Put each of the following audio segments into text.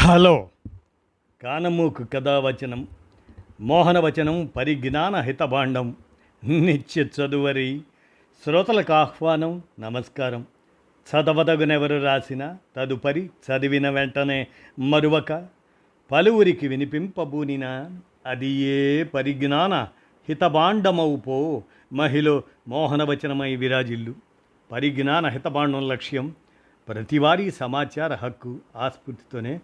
Hello కానమూకు కథావచనం మోహనవచనం పరిజ్ఞాన హితభాండం నిత్య చదువరి శ్రోతలకు ఆహ్వానం నమస్కారం. చదవదగునెవరు రాసిన తదుపరి చదివిన వెంటనే మరువక పలువురికి వినిపింపబూనిన అది ఏ పరిజ్ఞాన హితభాండమవు పో మహిళ మోహనవచనమై విరాజిల్లు. పరిజ్ఞాన హితభాండం లక్ష్యం ప్రతివారీ సమాచార హక్కు. ఆస్ఫూర్తితోనే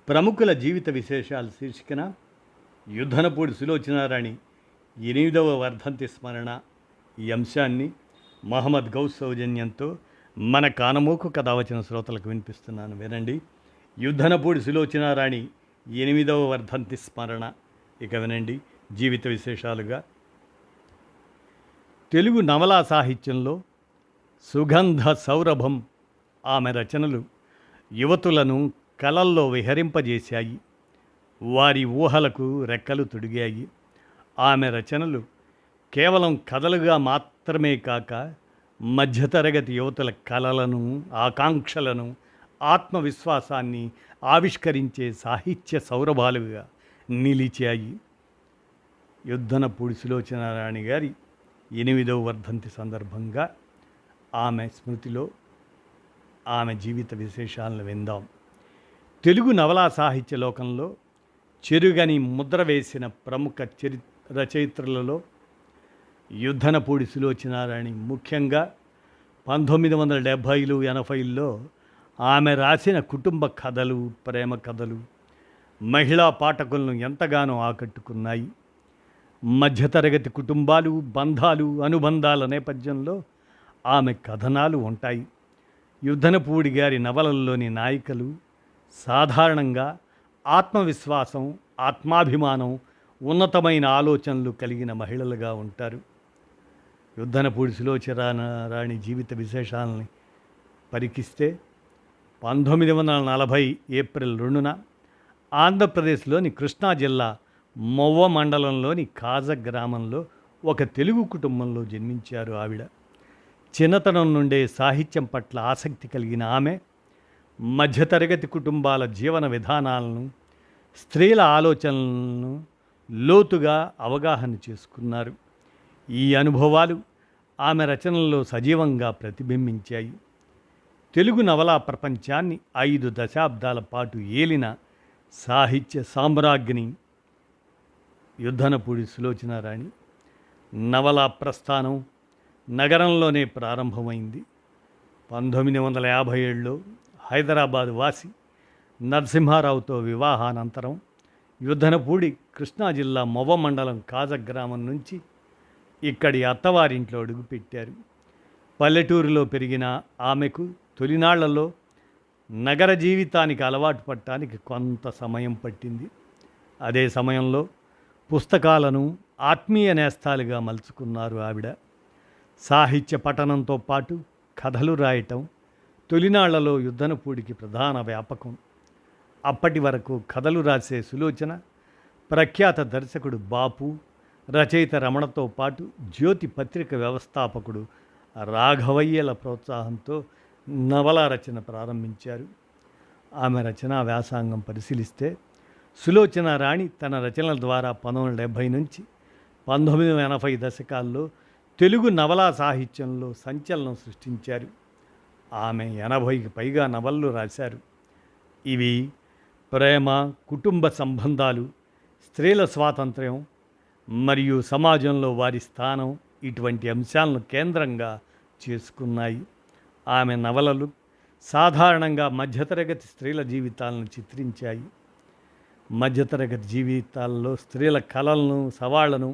ప్రముఖుల జీవిత విశేషాలు శీర్షికన యుద్ధనపూడి సులోచనారాణి 8వ వర్ధంతి స్మరణ ఈ అంశాన్ని మహమ్మద్ గౌస్ సౌజన్యంతో మన కానమూకు కథావచన శ్రోతలకు వినిపిస్తున్నాను, వినండి. యుద్ధనపూడి సులోచనారాణి 8వ వర్ధంతి స్మరణ. ఇక వినండి జీవిత విశేషాలుగా. తెలుగు నవలా సాహిత్యంలో సుగంధ సౌరభం ఆమె రచనలు యువతులను కలల్లో విహరింపజేశాయి. వారి ఊహలకు రెక్కలు తొడిగాయి. ఆమె రచనలు కేవలం కథలుగా మాత్రమే కాక మధ్యతరగతి యువతుల కలలను, ఆకాంక్షలను, ఆత్మవిశ్వాసాన్ని ఆవిష్కరించే సాహిత్య సౌరభాలుగా నిలిచాయి. యుద్ధనపూడి సులోచనారాణి గారి 8వ వర్ధంతి సందర్భంగా ఆమె స్మృతిలో ఆమె జీవిత విశేషాలను విందాం. తెలుగు నవలా సాహిత్య లోకంలో చెరుగని ముద్ర వేసిన ప్రముఖ రచయిత్రులలో యుద్ధనపూడి సులోచనారాణి ముఖ్యంగా 1970లు 80ల్లో ఆమె రాసిన కుటుంబ కథలు, ప్రేమ కథలు మహిళా పాఠకులను ఎంతగానో ఆకట్టుకున్నాయి. మధ్యతరగతి కుటుంబాలు, బంధాలు, అనుబంధాల నేపథ్యంలో ఆమె కథనాలు ఉంటాయి. యుద్ధనపూడి గారి నవలల్లోని నాయికలు సాధారణంగా ఆత్మవిశ్వాసం, ఆత్మాభిమానం, ఉన్నతమైన ఆలోచనలు కలిగిన మహిళలుగా ఉంటారు. యుద్ధనపూడి సులోచనారాణి జీవిత విశేషాలని పరికిస్తే 1940 ఏప్రిల్ 2న ఆంధ్రప్రదేశ్లోని కృష్ణా జిల్లా మొవ్వ మండలంలోని కాజ గ్రామంలో ఒక తెలుగు కుటుంబంలో జన్మించారు ఆవిడ. చిన్నతనం నుండే సాహిత్యం పట్ల ఆసక్తి కలిగిన ఆమె మధ్యతరగతి కుటుంబాల జీవన విధానాలను, స్త్రీల ఆలోచనలను లోతుగా అవగాహన చేసుకున్నారు. ఈ అనుభవాలు ఆమె రచనల్లో సజీవంగా ప్రతిబింబించాయి. తెలుగు నవలా ప్రపంచాన్ని 5 దశాబ్దాల పాటు ఏలిన సాహిత్య సామ్రాజ్ఞి యుద్ధనపూడి సులోచనారాణి. నవలా ప్రస్థానం నగరంలోనే ప్రారంభమైంది. 1957లో హైదరాబాద్ వాసి నరసింహారావుతో వివాహానంతరం యుద్ధనపూడి కృష్ణా జిల్లా మొవ్వ మండలం కాజ గ్రామం నుంచి ఇక్కడి అత్తవారింట్లో అడుగుపెట్టారు. పల్లెటూరులో పెరిగిన ఆమెకు తొలినాళ్లలో నగర జీవితానికి అలవాటు పడటానికి కొంత సమయం పట్టింది. అదే సమయంలో పుస్తకాలను ఆత్మీయ నేస్తాలుగా మలుచుకున్నారు ఆవిడ. సాహిత్య పఠనంతో పాటు కథలు రాయటం తొలినాళ్లలో యుద్ధనపూడికి ప్రధాన వ్యాపకం. అప్పటి వరకు కథలు రాసే సులోచన ప్రఖ్యాత దర్శకుడు బాపు, రచయిత రమణతో పాటు జ్యోతి పత్రిక వ్యవస్థాపకుడు రాఘవయ్యల ప్రోత్సాహంతో నవలా రచన ప్రారంభించారు. ఆమె రచనా వ్యాసంగం పరిశీలిస్తే సులోచనారాణి తన రచనల ద్వారా 1970 నుంచి 1980 దశకాల్లో తెలుగు నవలా సాహిత్యంలో సంచలనం సృష్టించారు. ఆమె 80కి పైగా నవలలు రాశారు. ఇవి ప్రేమ, కుటుంబ సంబంధాలు, స్త్రీల స్వాతంత్ర్యం మరియు సమాజంలో వారి స్థానం ఇటువంటి అంశాలను కేంద్రంగా చేసుకున్నాయి. ఆమె నవలలు సాధారణంగా మధ్యతరగతి స్త్రీల జీవితాలను చిత్రించాయి. మధ్యతరగతి జీవితాల్లో స్త్రీల కలలను, సవాళ్లను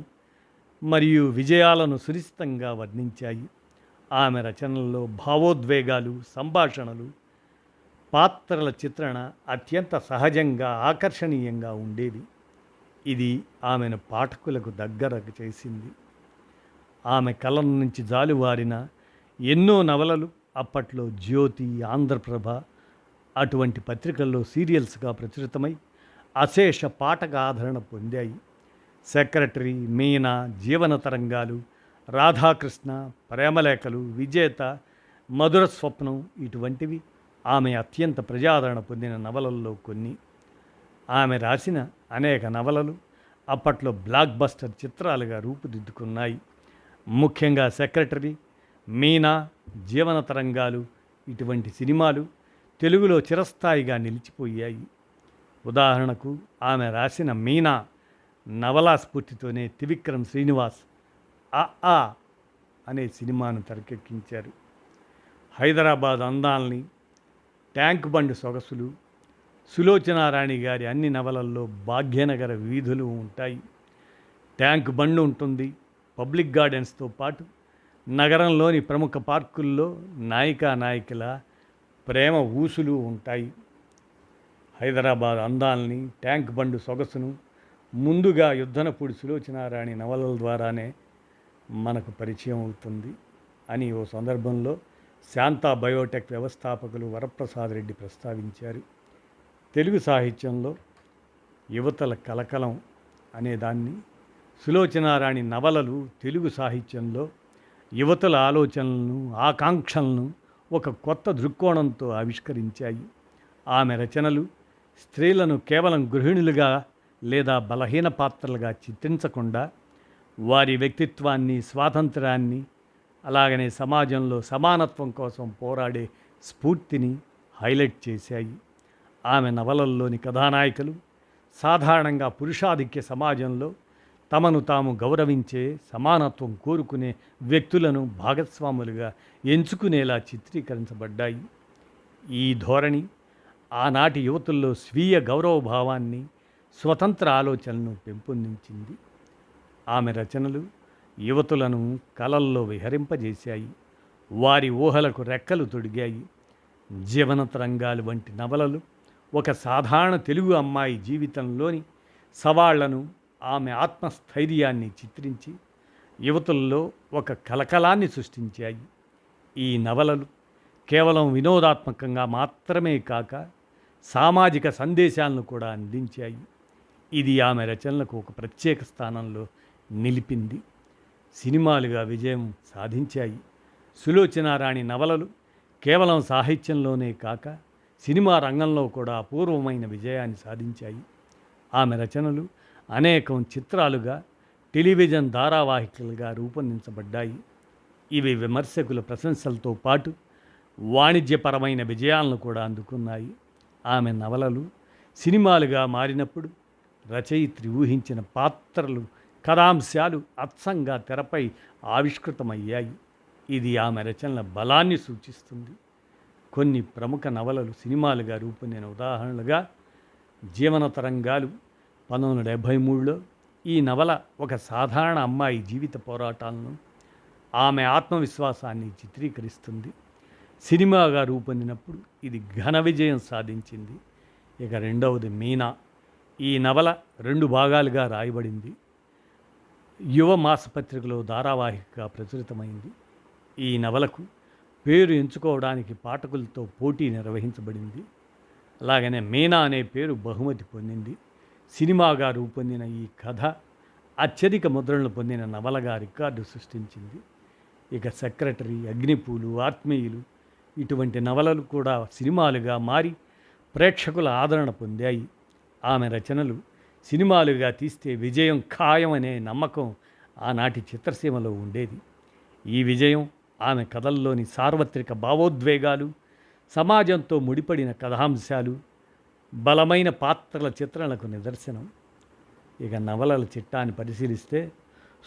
మరియు విజయాలను సునిశ్చితంగా వర్ణించాయి. ఆమె రచనల్లో భావోద్వేగాలు, సంభాషణలు, పాత్రల చిత్రణ అత్యంత సహజంగా, ఆకర్షణీయంగా ఉండేవి. ఇది ఆమెను పాఠకులకు దగ్గరకు చేసింది. ఆమె కలం నుంచి జాలువారిన ఎన్నో నవలలు అప్పట్లో జ్యోతి, ఆంధ్రప్రభ అటువంటి పత్రికల్లో సీరియల్స్గా ప్రచురితమై అశేష పాఠక ఆదరణ పొందాయి. సెక్రటరీ, మీనా, జీవన తరంగాలు, రాధాకృష్ణ, ప్రేమలేఖలు, విజేత, మధుర స్వప్నం ఇటువంటివి ఆమె అత్యంత ప్రజాదరణ పొందిన నవలల్లో కొన్ని. ఆమె రాసిన అనేక నవలలు అప్పట్లో బ్లాక్ బస్టర్ చిత్రాలుగా రూపుదిద్దుకున్నాయి. ముఖ్యంగా సెక్రటరీ, మీనా, జీవన తరంగాలు ఇటువంటి సినిమాలు తెలుగులో చిరస్థాయిగా నిలిచిపోయాయి. ఉదాహరణకు ఆమె రాసిన మీనా నవలా స్ఫూర్తితోనే త్రివిక్రమ్ శ్రీనివాస్ ఆ ఆ అనే సినిమాను తెరకెక్కించారు. హైదరాబాద్ అందాల్ని, ట్యాంక్ బండ్ సొగసులు, సులోచనారాణి గారి అన్ని నవలల్లో భాగ్యనగర వీధులు ఉంటాయి. ట్యాంక్ బండ్ ఉంటుంది. పబ్లిక్ గార్డెన్స్తో పాటు నగరంలోని ప్రముఖ పార్కుల్లో నాయికల ప్రేమ ఊసులు ఉంటాయి. హైదరాబాద్ అందాల్ని, ట్యాంక్ బండ్ సొగసును ముందుగా యుద్ధనపూడి సులోచనారాణి నవలల ద్వారానే మనకు పరిచయం అవుతుంది అని ఓ సందర్భంలో శాంతా బయోటెక్ వ్యవస్థాపకులు వరప్రసాద్ రెడ్డి ప్రస్తావించారు. తెలుగు సాహిత్యంలో యువతల కలకలం అనేదాన్ని సులోచనారాణి నవలలు తెలుగు సాహిత్యంలో యువతల ఆలోచనలను, ఆకాంక్షలను ఒక కొత్త దృక్కోణంతో ఆవిష్కరించాయి. ఆమె రచనలు స్త్రీలను కేవలం గృహిణులుగా లేదా బలహీన పాత్రలుగా చిత్రించకుండా వారి వ్యక్తిత్వాన్ని, స్వాతంత్రాన్ని, అలాగనే సమాజంలో సమానత్వం కోసం పోరాడే స్ఫూర్తిని హైలైట్ చేశాయి. ఆమె నవలల్లోని కథానాయకులు సాధారణంగా పురుషాధిక్య సమాజంలో తమను తాము గౌరవించే, సమానత్వం కోరుకునే వ్యక్తులను భాగస్వాములుగా ఎంచుకునేలా చిత్రీకరించబడ్డాయి. ఈ ధోరణి ఆనాటి యువతుల్లో స్వీయ గౌరవభావాన్ని, స్వతంత్ర ఆలోచనలను పెంపొందించింది. ఆమె రచనలు యువతులను కలల్లో విహరింపజేశాయి. వారి ఊహలకు రెక్కలు తొడిగాయి. జీవన తరంగాలు వంటి నవలలు ఒక సాధారణ తెలుగు అమ్మాయి జీవితంలోని సవాళ్లను, ఆమె ఆత్మస్థైర్యాన్ని చిత్రించి యువతుల్లో ఒక కలకలాన్ని సృష్టించాయి. ఈ నవలలు కేవలం వినోదాత్మకంగా మాత్రమే కాక సామాజిక సందేశాలను కూడా అందించాయి. ఇది ఆమె రచనలకు ఒక ప్రత్యేక స్థానంలో నిలిపింది. సినిమాలుగా విజయం సాధించాయి. సులోచనారాణి నవలలు కేవలం సాహిత్యంలోనే కాక సినిమా రంగంలో కూడా అపూర్వమైన విజయాన్ని సాధించాయి. ఆమె రచనలు అనేకం చిత్రాలుగా, టెలివిజన్ ధారావాహికలుగా రూపొందించబడ్డాయి. ఇవి విమర్శకుల ప్రశంసలతో పాటు వాణిజ్యపరమైన విజయాలను కూడా అందుకున్నాయి. ఆమె నవలలు సినిమాలుగా మారినప్పుడు రచయిత్రి ఊహించిన పాత్రలు, కథాంశాలు అచ్చంగా తెరపై ఆవిష్కృతమయ్యాయి. ఇది ఆమె రచనల బలాన్ని సూచిస్తుంది. కొన్ని ప్రముఖ నవలలు సినిమాలుగా రూపొందిన ఉదాహరణలుగా జీవన తరంగాలు 1973లో ఈ నవల ఒక సాధారణ అమ్మాయి జీవిత పోరాటాలను, ఆమె ఆత్మవిశ్వాసాన్ని చిత్రీకరిస్తుంది. సినిమాగా రూపొందినప్పుడు ఇది ఘన విజయం సాధించింది. ఇక రెండవది మీనా. ఈ నవల 2 భాగాలుగా రాయబడింది. యువ మాసపత్రికలో ధారావాహికగా ప్రచురితమైంది. ఈ నవలకు పేరు ఎంచుకోవడానికి పాఠకులతో పోటీ నిర్వహించబడింది. అలాగనే మీనా అనే పేరు బహుమతి పొందింది. సినిమాగా రూపొందిన ఈ కథ అత్యధిక ముద్రణలు పొందిన నవలగా రికార్డు సృష్టించింది. ఇక సెక్రటరీ, అగ్నిపూలు, ఆత్మీయులు ఇటువంటి నవలలు కూడా సినిమాలుగా మారి ప్రేక్షకుల ఆదరణ పొందాయి. ఆమె రచనలు సినిమాలుగా తీస్తే విజయం ఖాయమనే నమ్మకం ఆనాటి చిత్రసీమలో ఉండేది. ఈ విజయం ఆమె కథల్లోని సార్వత్రిక భావోద్వేగాలు, సమాజంతో ముడిపడిన కథాంశాలు, బలమైన పాత్రల చిత్రణలకు నిదర్శనం. ఇక నవలల చిట్టాన్ని పరిశీలిస్తే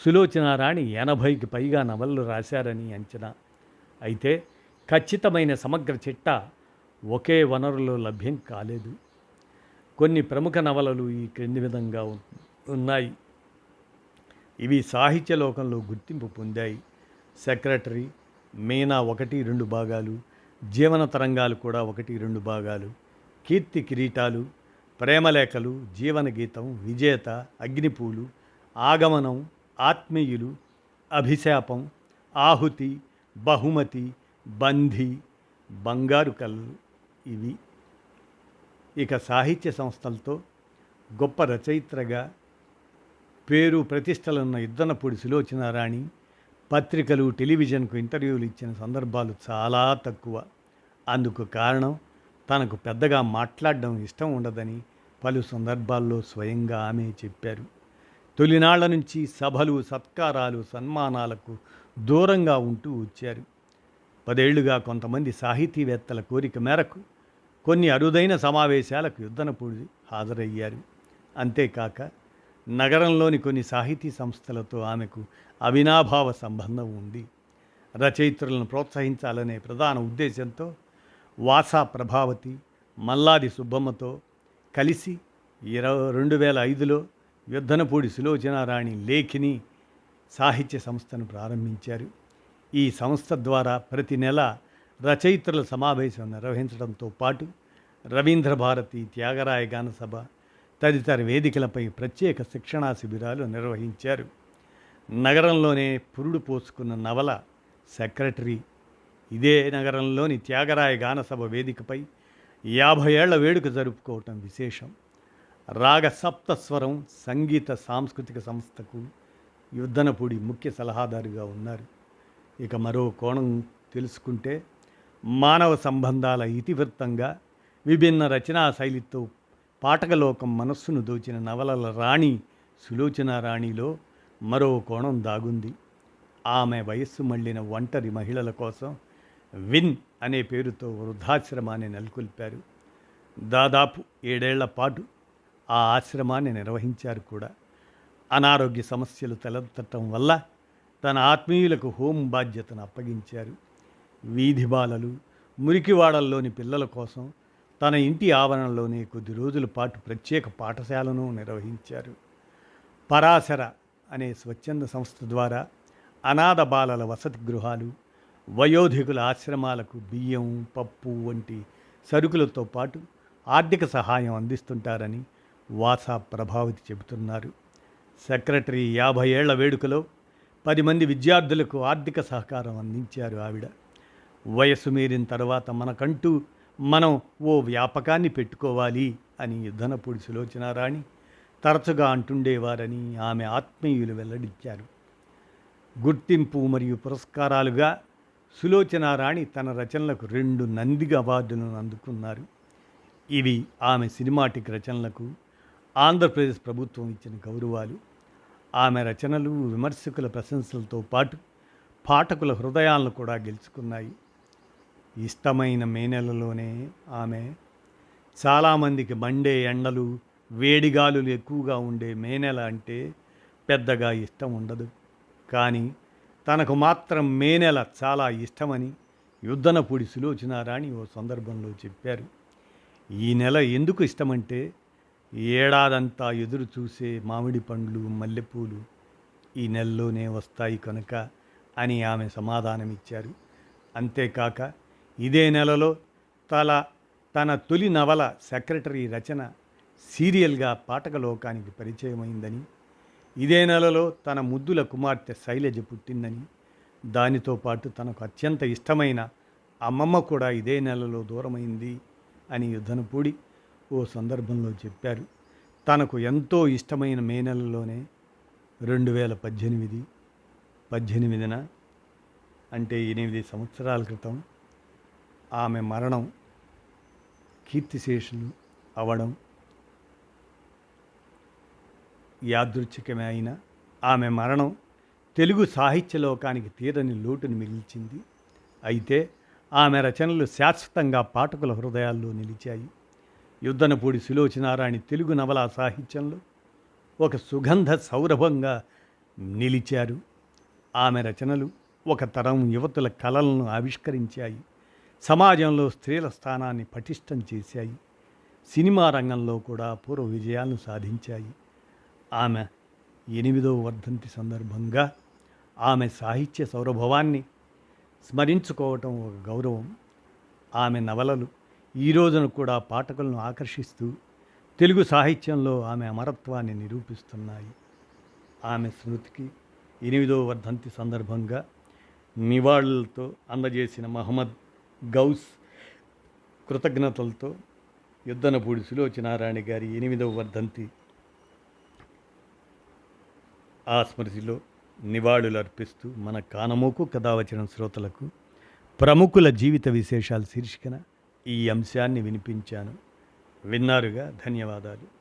సులోచనారాణి 80కి పైగా నవలలు రాశారని అంచనా. అయితే ఖచ్చితమైన సమగ్ర చిట్టా ఒకే వనరులో లభ్యం కాలేదు. కొన్ని ప్రముఖ నవలలు ఈ క్రింది విధంగా ఉన్నాయి. ఇవి సాహిత్య లోకంలో గుర్తింపు పొందాయి. సెక్రటరీ, మీనా 1-2 భాగాలు, జీవన తరంగాలు కూడా 1-2 భాగాలు, కీర్తి కిరీటాలు, ప్రేమలేఖలు, జీవన గీతం, విజేత, అగ్నిపూలు, ఆగమనం, ఆత్మీయులు, అభిశాపం, ఆహుతి, బహుమతి, బంధి, బంగారు కళ్ళు ఇవి. ఇక సాహిత్య సంస్థలతో గొప్ప రచయిత్రగా పేరు ప్రతిష్టలున్న యుద్ధనపూడి సులోచనారాణి పత్రికలు, టెలివిజన్కు ఇంటర్వ్యూలు ఇచ్చిన సందర్భాలు చాలా తక్కువ. అందుకు కారణం తనకు పెద్దగా మాట్లాడడం ఇష్టం ఉండదని పలు సందర్భాల్లో స్వయంగా ఆమె చెప్పారు. తొలినాళ్ల నుంచి సభలు, సత్కారాలు, సన్మానాలకు దూరంగా ఉంటూ వచ్చారు. 10 ఏళ్లుగా కొంతమంది సాహితీవేత్తల కోరిక మేరకు కొన్ని అరుదైన సమావేశాలకు యుద్ధనపూడి హాజరయ్యారు. అంతేకాక నగరంలోని కొన్ని సాహితీ సంస్థలతో ఆమెకు అవినాభావ సంబంధం ఉంది. రచయిత్రులను ప్రోత్సహించాలనే ప్రధాన ఉద్దేశంతో వాసా ప్రభావతి, మల్లాది సుబ్బమ్మతో కలిసి 2005లో యుద్ధనపూడి సులోచనారాణి లేఖిని సాహిత్య సంస్థను ప్రారంభించారు. ఈ సంస్థ ద్వారా ప్రతి నెల రచయిత్రుల సమావేశం నిర్వహించడంతో పాటు రవీంద్ర భారతి, త్యాగరాయ గానసభ తదితర వేదికలపై ప్రత్యేక శిక్షణా శిబిరాలు నిర్వహించారు. నగరంలోనే పురుడు పోసుకున్న నవల సెక్రటరీ ఇదే నగరంలోని త్యాగరాయ గానసభ వేదికపై 50 ఏళ్ల వేడుక జరుపుకోవటం విశేషం. రాగ సప్తస్వరం సంగీత సాంస్కృతిక సంస్థకు యుద్ధనపూడి ముఖ్య సలహాదారుగా ఉన్నారు. ఇక మరో కోణం తెలుసుకుంటే మానవ సంబంధాల ఇతివృత్తంగా విభిన్న రచనా శైలితో పాఠకలోకం మనస్సును దోచిన నవలల రాణి సులోచనారాణిలో మరో కోణం దాగుంది. ఆమె వయస్సు మళ్ళిన ఒంటరి మహిళల కోసం విన్ అనే పేరుతో వృద్ధాశ్రమాన్ని నెలకొల్పారు. దాదాపు 7 ఏళ్ల పాటు ఆ ఆశ్రమాన్ని నిర్వహించారు కూడా. అనారోగ్య సమస్యలు తలెత్తటం వల్ల తన ఆత్మీయులకు హోం బాధ్యతను అప్పగించారు. వీధి బాలలు, మురికివాడల్లోని పిల్లల కోసం తన ఇంటి ఆవరణలోనే కొద్ది రోజుల పాటు ప్రత్యేక పాఠశాలను నిర్వహించారు. పరాశర అనే స్వచ్ఛంద సంస్థ ద్వారా అనాథ బాలల వసతి గృహాలు, వయోధికుల ఆశ్రమాలకు బియ్యం, పప్పు వంటి సరుకులతో పాటు ఆర్థిక సహాయం అందిస్తుంటారని వాసా ప్రభావతి చెబుతున్నారు. సెక్రటరీ 50 ఏళ్ల వేడుకలో 10 మంది విద్యార్థులకు ఆర్థిక సహకారం అందించారు ఆవిడ. వయస్సు మీరిన తర్వాత మనకంటూ మనం ఓ వ్యాపకాన్ని పెట్టుకోవాలి అని యుద్ధనపూడి సులోచనారాణి తరచుగా అంటుండేవారని ఆమె ఆత్మీయులు వెల్లడించారు. గుర్తింపు మరియు పురస్కారాలుగా సులోచనారాణి తన రచనలకు 2 నంది అవార్డులను అందుకున్నారు. ఇవి ఆమె సినిమాటిక్ రచనలకు ఆంధ్రప్రదేశ్ ప్రభుత్వం ఇచ్చిన గౌరవాలు. ఆమె రచనలు విమర్శకుల ప్రశంసలతో పాటు పాఠకుల హృదయాలను కూడా గెలుచుకున్నాయి. ఇష్టమైన మే నెలలోనే ఆమె చాలామందికి మండే ఎండలు, వేడిగాలులు ఎక్కువగా ఉండే మే నెల అంటే పెద్దగా ఇష్టం ఉండదు. కానీ తనకు మాత్రం మే నెల చాలా ఇష్టమని యుద్ధనపూడి సులోచనారాణి ఓ సందర్భంలో చెప్పారు. ఈ నెల ఎందుకు ఇష్టమంటే ఏడాదంతా ఎదురు చూసే మామిడి పండ్లు, మల్లెపూలు ఈ నెలలోనే వస్తాయి కనుక అని ఆమె సమాధానమిచ్చారు. అంతేకాక ఇదే నెలలో తన తొలి నవల సెక్రటరీ రచన సీరియల్గా పాఠకలోకానికి పరిచయమైందని, ఇదే నెలలో తన ముద్దుల కుమార్తె శైలజ పుట్టిందని, దానితో పాటు తనకు అత్యంత ఇష్టమైన అమ్మమ్మ కూడా ఇదే నెలలో దూరమైంది అని యుద్ధనపూడి ఓ సందర్భంలో చెప్పారు. తనకు ఎంతో ఇష్టమైన మే నెలలోనే 2018న అంటే 8 సంవత్సరాల క్రితం ఆమె మరణం కీర్తిశేషులు అవడం యాదృచ్ఛికమే అయినా ఆమె మరణం తెలుగు సాహిత్య లోకానికి తీరని లోటుని మిగిల్చింది. అయితే ఆమె రచనలు శాశ్వతంగా పాఠకుల హృదయాల్లో నిలిచాయి. యుద్ధనపూడి సులోచనారాణి తెలుగు నవలా సాహిత్యంలో ఒక సుగంధ సౌరభంగా నిలిచారు. ఆమె రచనలు ఒక తరం యువతుల కలలను ఆవిష్కరించాయి. సమాజంలో స్త్రీల స్థానాన్ని పటిష్టం చేశాయి. సినిమా రంగంలో కూడా అపూర్వ విజయాలను సాధించాయి. ఆమె 8వ వర్ధంతి సందర్భంగా ఆమె సాహిత్య సౌరభవాన్ని స్మరించుకోవటం ఒక గౌరవం. ఆమె నవలలు ఈ రోజున కూడా పాఠకులను ఆకర్షిస్తూ తెలుగు సాహిత్యంలో ఆమె అమరత్వాన్ని నిరూపిస్తున్నాయి. ఆమె స్మృతికి 8వ వర్ధంతి సందర్భంగా నివాళులతో అందజేసిన మహమ్మద్ గౌస్ కృతజ్ఞతలతో యుద్ధనపూడి సులోచనారాణి గారి 8వ వర్ధంతి ఆ స్మృతిలో నివాళులు అర్పిస్తూ మన కానమోకు కథావచన శ్రోతలకు ప్రముఖుల జీవిత విశేషాలు శీర్షికన ఈ అంశాన్ని వినిపించాను. విన్నారుగా. ధన్యవాదాలు.